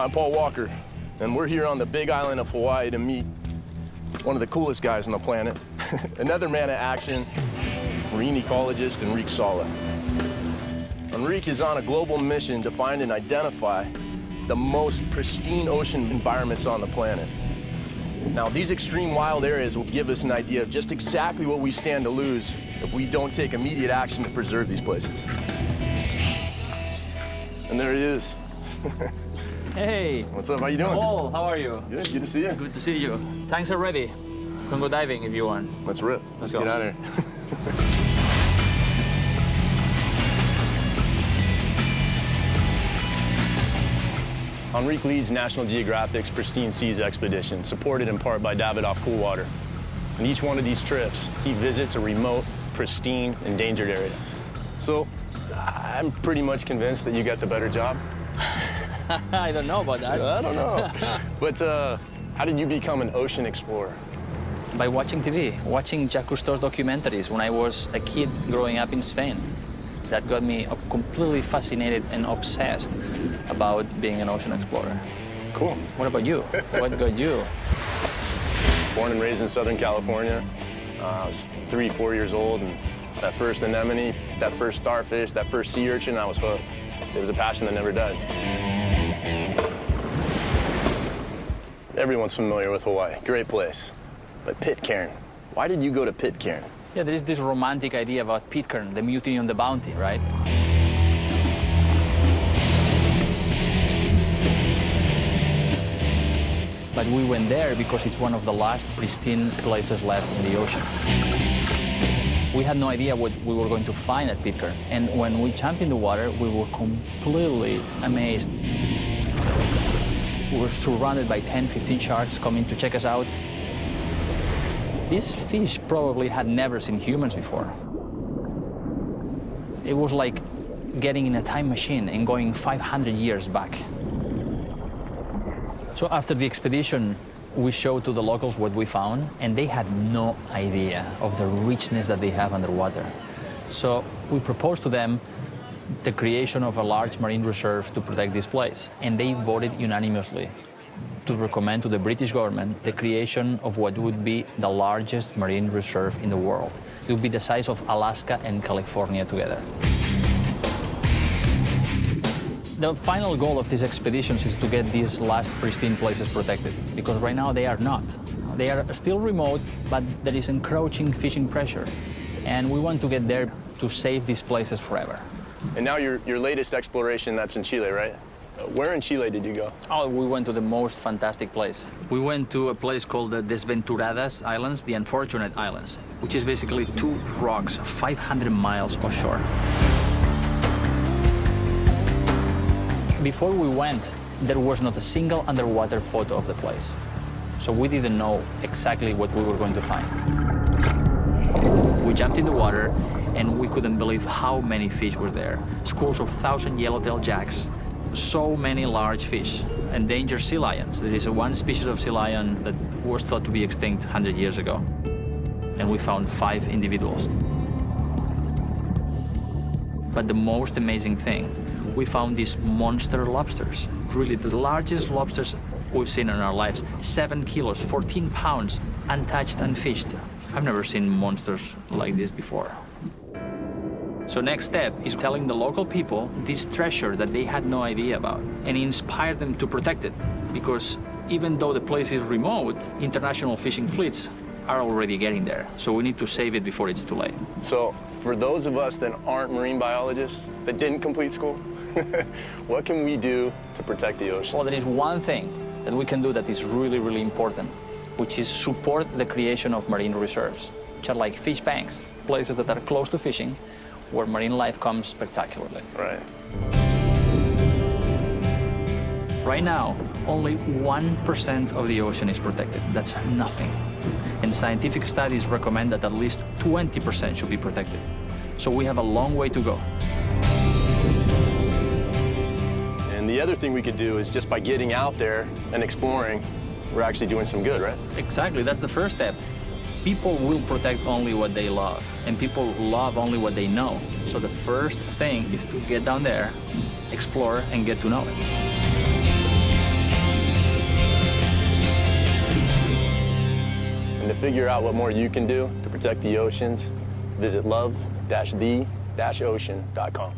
I'm Paul Walker, and we're here on the big island of Hawaii to meet one of the coolest guys on the planet, another man of action, marine ecologist Enrique Sala. Enrique is on a global mission to find and identify the most pristine ocean environments on the planet. Now, these extreme wild areas will give us an idea of just exactly what we stand to lose if we don't take immediate action to preserve these places. And there he is. Hey. What's up? How you doing? Paul, how are you? Good to see you. Good to see you. Tanks are ready. We can go diving if you want. Let's rip. Let's get out of here. Enrique leads National Geographic's Pristine Seas expedition, supported in part by Davidoff Cool Water. On each one of these trips, he visits a remote, pristine, endangered area. So, I'm pretty much convinced that you got the better job. I don't know about that. I don't know. But how did you become an ocean explorer? By watching TV, watching Jacques Cousteau's documentaries when I was a kid growing up in Spain. That got me completely fascinated and obsessed about being an ocean explorer. Cool. What about you? What got you? Born and raised in Southern California. I was 3, 4 years old, and that first anemone, that first starfish, that first sea urchin, I was hooked. It was a passion that never died. Everyone's familiar with Hawaii, great place. But Pitcairn, why did you go to Pitcairn? Yeah, there is this romantic idea about Pitcairn, the mutiny on the Bounty, right? But we went there because it's one of the last pristine places left in the ocean. We had no idea what we were going to find at Pitcairn. And when we jumped in the water, we were completely amazed. We were surrounded by 10, 15 sharks coming to check us out. These fish probably had never seen humans before. It was like getting in a time machine and going 500 years back. So after the expedition, we showed to the locals what we found, and they had no idea of the richness that they have underwater. So we proposed to them the creation of a large marine reserve to protect this place, and they voted unanimously to recommend to the British government the creation of what would be the largest marine reserve in the world. It would be the size of Alaska and California together. The final goal of these expeditions is to get these last pristine places protected, because right now they are not. They are still remote, but there is encroaching fishing pressure, and we want to get there to save these places forever. And now your latest exploration, that's in Chile, right? Where in Chile did you go? Oh, we went to the most fantastic place. We went to a place called the Desventuradas Islands, the Unfortunate Islands, which is basically 2 rocks 500 miles offshore. Before we went, there was not a single underwater photo of the place. So we didn't know exactly what we were going to find. We jumped in the water, and we couldn't believe how many fish were there. Schools of 1,000 yellowtail jacks, so many large fish, endangered sea lions. There is one species of sea lion that was thought to be extinct 100 years ago. And we found 5 individuals. But the most amazing thing, we found these monster lobsters, really the largest lobsters we've seen in our lives. 7 kilos, 14 pounds, untouched, unfished. I've never seen monsters like this before. So next step is telling the local people this treasure that they had no idea about and inspire them to protect it, because even though the place is remote, international fishing fleets are already getting there. So we need to save it before it's too late. So for those of us that aren't marine biologists, that didn't complete school, what can we do to protect the oceans? Well, there is one thing that we can do that is really, really important, which is support the creation of marine reserves, which are like fish banks, places that are close to fishing, where marine life comes spectacularly. Right. Right now, only 1% of the ocean is protected. That's nothing. And scientific studies recommend that at least 20% should be protected. So we have a long way to go. And the other thing we could do is just by getting out there and exploring, we're actually doing some good, right? Exactly, that's the first step. People will protect only what they love, and people love only what they know. So the first thing is to get down there, explore, and get to know it. figure out what more you can do to protect the oceans, visit love-the-ocean.com.